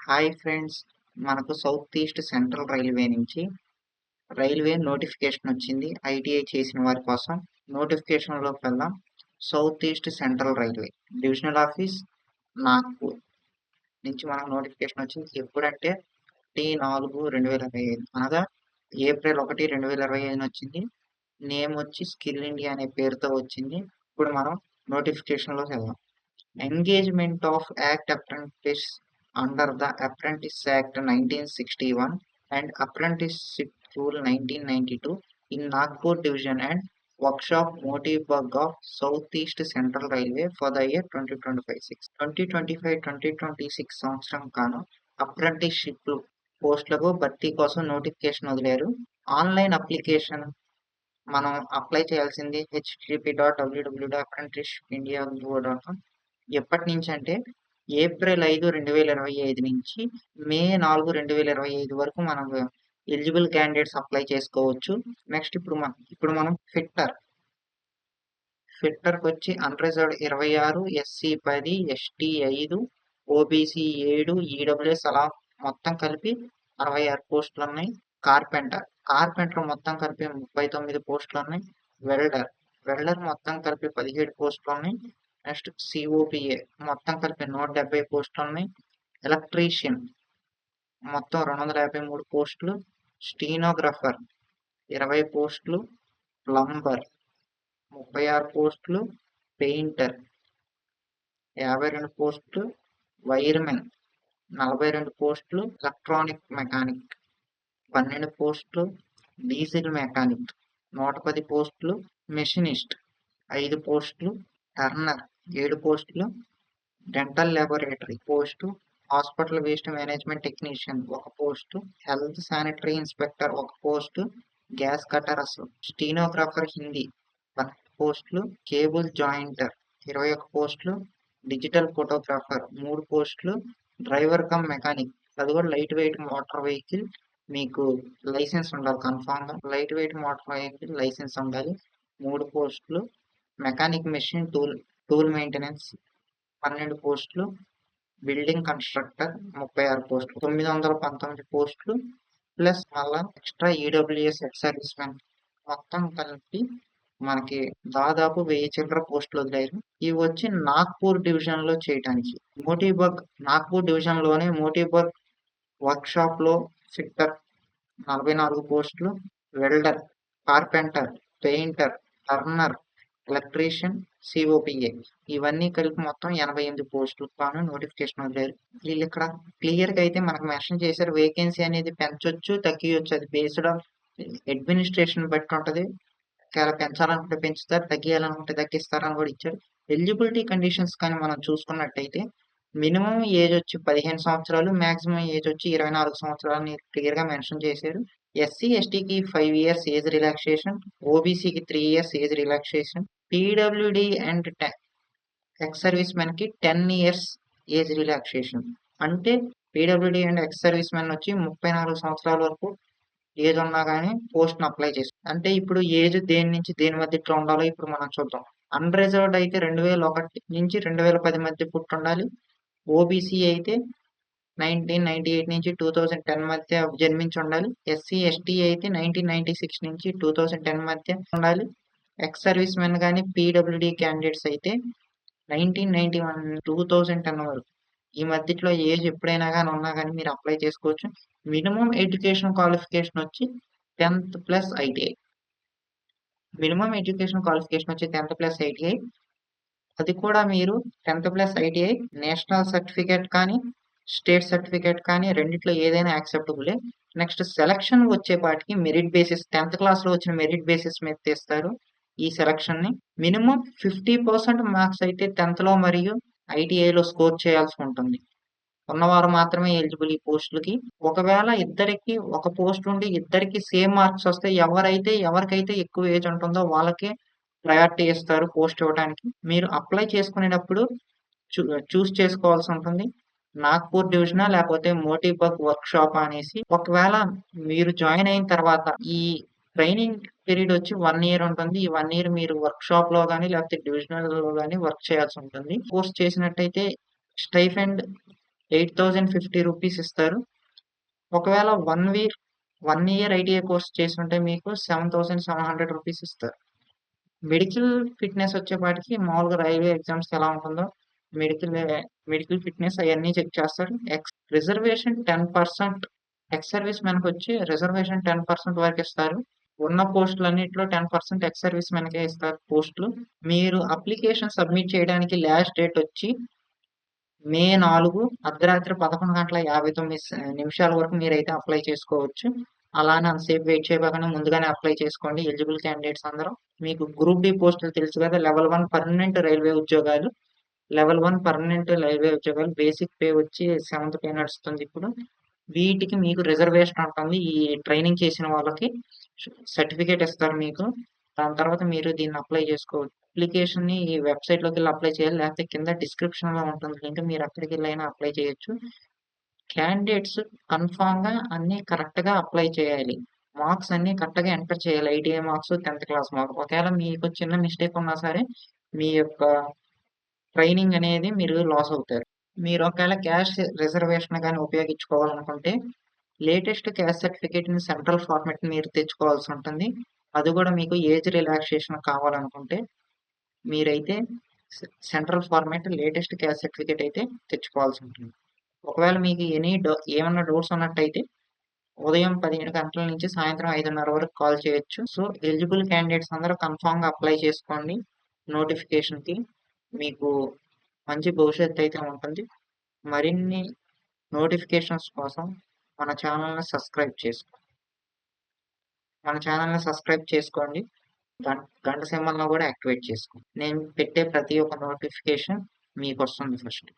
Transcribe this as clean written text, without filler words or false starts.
Hi friends, మనకు south east central railway నుంచి railway notification వచ్చింది ఐటీఐ చేసిన వారి కోసం. నోటిఫికేషన్లోకి వెళ్దాం. South east central railway divisional office Nagpur నుంచి మనకు నోటిఫికేషన్ వచ్చింది. ఎప్పుడంటే 4/4/2025 అనగా ఏప్రిల్ 1, 2025 వచ్చింది. నేమ్ వచ్చి స్కిల్ ఇండియా అనే పేరుతో వచ్చింది. ఇప్పుడు మనం నోటిఫికేషన్లోకి వెళ్దాం. Engagement of Act Apprentice under the Apprentice Act 1961 and Apprenticeship Rule 1992 in Nagpur Division and Workshop Motive Bug of Southeast Central Railway for the year 2025-6. 2025-2026 సంవత్సరం కాను అప్రెంటిస్షిప్ పోస్టులకు భర్తీ కోసం నోటిఫికేషన్ వదిలారు. ఆన్లైన్ అప్లికేషన్ మనం అప్లై చేయాల్సింది http://www.apprenticeshipindia.com. ఎప్పటి నుంచి అంటే ఏప్రిల్ 5, 2025 నుంచి మే 4, 2025 వరకు మనం ఎలిజిబుల్ క్యాండిడేట్స్ అప్లై చేసుకోవచ్చు. నెక్స్ట్ ఇప్పుడు మనం ఫిట్టర్కి వచ్చి unreserved 26, SC 10, ST 5, OBC 7, EWS అలా మొత్తం కలిపి 66 పోస్టులు ఉన్నాయి. కార్పెంటర్ మొత్తం కలిపి 39 పోస్టులు ఉన్నాయి. వెల్డర్ మొత్తం కలిపి 17 పోస్టులు ఉన్నాయి. నెక్స్ట్ సిఓపిఏ మొత్తం కలిపి 170 పోస్టులు ఉన్నాయి. ఎలక్ట్రీషియన్ మొత్తం 253 పోస్టులు. స్టీనోగ్రాఫర్ 20 పోస్టులు. ప్లంబర్ 36 పోస్టులు. పెయింటర్ 52 పోస్టులు. వైర్మెన్ 42 పోస్టులు. ఎలక్ట్రానిక్ మెకానిక్ 12 పోస్టులు. డీజిల్ మెకానిక్ 110 పోస్టులు. మెషినిస్ట్ 5 పోస్టులు. టర్నర్ 7 పోస్టులు. Dental laboratory post. Hospital waste management technician 1 post. Health sanitary inspector 1 post. Gas cutter stenographer Hindi 12 పోస్టులు. కేబుల్ జాయింటర్ 21 పోస్టులు. డిజిటల్ ఫోటోగ్రాఫర్ 3 పోస్టులు. డ్రైవర్ కమ్ మెకానిక్ అది కూడా లైట్ వెయిట్ మోటార్ వెహికల్ మీకు లైసెన్స్ ఉండాలి. కన్ఫామ్గా light weight motor vehicle license ఉండాలి. 3 పోస్టులు. మెకానిక్ మెషిన్ టూల్ మెయింటెనెన్స్ 12 పోస్టులు. బిల్డింగ్ కన్స్ట్రక్టర్ 36 పోస్టులు. 919 పోస్టులు ప్లస్ మళ్ళా extra EWS ex service men మొత్తం కలిపి మనకి దాదాపు 1000 చిల్లర పోస్టులు వదిలేరు. ఇవి వచ్చి నాగ్పూర్ డివిజన్ లో చేయడానికి. మోటీబగ్ నాగ్పూర్ డివిజన్ లోనే మోటీబగ్ వర్క్ షాప్ లో ఫిట్టర్ 44 పోస్టులు. Welder, carpenter, painter, Turner, electrician, COPA ఇవన్నీ కలిపి మొత్తం 88 పోస్టులు కాను నోటిఫికేషన్ వదిలేరు. వీళ్ళు ఇక్కడ క్లియర్ గా అయితే మనకు మెన్షన్ చేశారు. వేకెన్సీ అనేది పెంచొచ్చు, తగ్గియొచ్చు. అది బేస్డ్ ఆన్ అడ్మినిస్ట్రేషన్ బట్టి ఉంటది. ఒకవేళ పెంచాలనుకుంటే పెంచుతారు, తగ్గియాలనుకుంటే తగ్గిస్తారు అని కూడా ఇచ్చారు. ఎలిజిబిలిటీ కండిషన్స్ కానీ మనం చూసుకున్నట్టయితే మినిమం ఏజ్ వచ్చి 15 సంవత్సరాలు, మాక్సిమం ఏజ్ వచ్చి 24 సంవత్సరాలని క్లియర్ గా మెన్షన్ చేశారు. ఎస్సీ ఎస్టీకి 5 years ఏజ్ రిలాక్సేషన్, ఓబీసీకి 3 years age relaxation, PWD and ex servicemen కి 10 years ఏజ్ రిలాక్సేషన్. అంటే PWD and ex servicemen వచ్చి 34 సంవత్సరాల వరకు ఏజ్ ఉన్నా కానీ పోస్ట్ అప్లై చేసి. అంటే ఇప్పుడు ఏజ్ దేని నుంచి దేని మధ్య ఇట్లా ఉండాలో ఇప్పుడు మనం చూద్దాం. అన్రిజర్వ్డ్ అయితే 2001 నుంచి 2010 మధ్య పుట్టి ఉండాలి. ఓబీసీ అయితే 1998 నుంచి 2010 మధ్య జన్మించి ఉండాలి. ఎస్సీ ఎస్టీ అయితే 1996 నుంచి 2010 మధ్య ఉండాలి. ఎక్స్ సర్వీస్ మెన్ కానీ పీడబ్ల్యూడి క్యాండిడేట్స్ అయితే 1991 2010 వరకు ఈ మధ్యలో ఏజ్ ఎప్పుడైనా కానీ ఉన్నా కానీ మీరు అప్లై చేసుకోవచ్చు. మినిమం ఎడ్యుకేషన్ క్వాలిఫికేషన్ వచ్చి 10th plus ITI. Minimum education qualification వచ్చి 10th plus ITI. అది కూడా మీరు 10th plus ITI national certificate కానీ స్టేట్ సర్టిఫికేట్ కానీ రెండిట్లో ఏదైనా యాక్సెప్టబులే. నెక్స్ట్ సెలక్షన్ వచ్చేపాటికి మెరిట్ బేసిస్ 10th class లో వచ్చిన మెరిట్ బేసిస్ మీద తీస్తారు ఈ సెలక్షన్ ని. మినిమం 50% మార్క్స్ అయితే 10th లో మరియు ఐటీఐలో స్కోర్ చేయాల్సి ఉంటుంది. ఉన్నవారు మాత్రమే ఎలిజిబుల్ ఈ పోస్టులకి. ఒకవేళ ఇద్దరికి ఒక పోస్ట్ ఉండి ఇద్దరికి సేమ్ మార్క్స్ వస్తే ఎవరికైతే ఎక్కువ ఏజ్ ఉంటుందో వాళ్ళకే ప్రయారిటీ ఇస్తారు పోస్ట్ ఇవ్వడానికి. మీరు అప్లై చేసుకునేటప్పుడు చూస్ చేసుకోవాల్సి ఉంటుంది నాగ్పూర్ డివిజనా లేకపోతే మోటీబగ్ వర్క్ షాప్ అనేసి. ఒకవేళ మీరు జాయిన్ అయిన తర్వాత ఈ ట్రైనింగ్ పీరియడ్ వచ్చి 1 year ఉంటుంది. ఈ 1 year మీరు వర్క్ షాప్ లో కానీ లేకపోతే డివిజనల్ లో కానీ వర్క్ చేయాల్సి ఉంటుంది. కోర్స్ చేసినట్టయితే స్టైఫండ్ రూ. 8,050 ఇస్తారు. ఒకవేళ 1 ఇయర్ ఐటీఐ కోర్స్ చేసుంటే మీకు రూ. 7,700 ఇస్తారు. మెడికల్ ఫిట్‌నెస్ వచ్చేపాటికి మామూలుగా రైల్వే ఎగ్జామ్స్‌కి ఎలా ఉంటుందో మెడికల్ మెడికల్ ఫిట్‌నెస్ అయన్నీ చెక్ చేస్తారు. రిజర్వేషన్ 10% ఎక్స్ సర్వీస్ మెన్‌కొచ్చి రిజర్వేషన్ 10% వరకు ఇస్తారు. ఉన్న పోస్టులన్నిట్లో 10% ఎక్స్ సర్వీస్ మెన్‌కే ఇస్తారు పోస్టులు. మీరు అప్లికేషన్ సబ్మిట్ చేయడానికి లాస్ట్ డేట్ వచ్చి మే 4 అర్ధరాత్రి 11:59 నిమిషాల వరకు మీరైతే అప్లై చేసుకోవచ్చు. అలానే అంతసేపు వెయిట్ చేయకుండా ముందుగానే అప్లై చేసుకోండి ఎలిజిబుల్ క్యాండిడేట్స్ అందరూ. మీకు గ్రూప్ డి పోస్టులు తెలుసు కదా, లెవెల్ 1 పర్మనెంట్ రైల్వే ఉద్యోగాలు. లెవెల్ 1 పర్మనెంట్ రైల్వే ఉద్యోగాలు బేసిక్ పే వచ్చి 7th పే నడుస్తుంది ఇప్పుడు. వీటికి మీకు రిజర్వేషన్ ఉంటుంది. ఈ ట్రైనింగ్ చేసిన వాళ్ళకి సర్టిఫికేట్ ఇస్తారు మీకు. దాని తర్వాత మీరు దీన్ని అప్లై చేసుకోవచ్చు. అప్లికేషన్‌ని ఈ వెబ్‌సైట్‌లోకెళ్ళి అప్లై చేయాలి. లేకపోతే కింద డిస్క్రిప్షన్‌లో ఉంటుంది లింక్. మీరు అక్కడికెళ్ళైనా అప్లై చేయొచ్చు. క్యాండిడేట్స్ కన్ఫర్మ్‌గా అన్నీ కరెక్ట్‌గా అప్లై చేయాలి. మార్క్స్ అన్నీ కరెక్ట్‌గా ఎంటర్ చేయాలి. ITI marks, 10th class marks. ఒకవేళ మీకు చిన్న మిస్టేక్ ఉన్నా సరే మీ యొక్క ట్రైనింగ్ అనేది మీరు లాస్ అవుతారు. మీరు ఒకవేళ క్యాస్ట్ రిజర్వేషన్ గాని ఉపయోగించుకోవాలనుకుంటే లేటెస్ట్ క్యాస్ట్ సర్టిఫికేట్‌ని సెంట్రల్ ఫార్మాట్ మీరు తెచ్చుకోవాల్సి ఉంటుంది. అది కూడా మీకు ఏజ్ రిలాక్సేషన్ కావాలనుకుంటే మీరైతే central format latest caste certificate అయితే తెచ్చుకోవాల్సి ఉంటుంది. ఒకవేళ మీకు ఏమన్నా డౌట్స్ ఉన్నట్టయితే ఉదయం 17 గంటల నుంచి సాయంత్రం 5:30 వరకు కాల్ చేయొచ్చు. సో, ఎలిజిబుల్ క్యాండిడేట్స్ అందరూ కన్ఫర్మ్‌గా అప్లై చేసుకోండి నోటిఫికేషన్‌కి. మీకు మంచి భవిష్యత్తు అయితే ఉంటుంది. మరిన్ని నోటిఫికేషన్స్ కోసం మన ఛానల్‌ని సబ్స్క్రైబ్ చేసుకోండి. గంట సింబల్‌ను కూడా యాక్టివేట్ చేసుకోండి. నేను పెట్టే ప్రతి ఒక్క నోటిఫికేషన్ మీకొస్తుంది ఫస్ట్.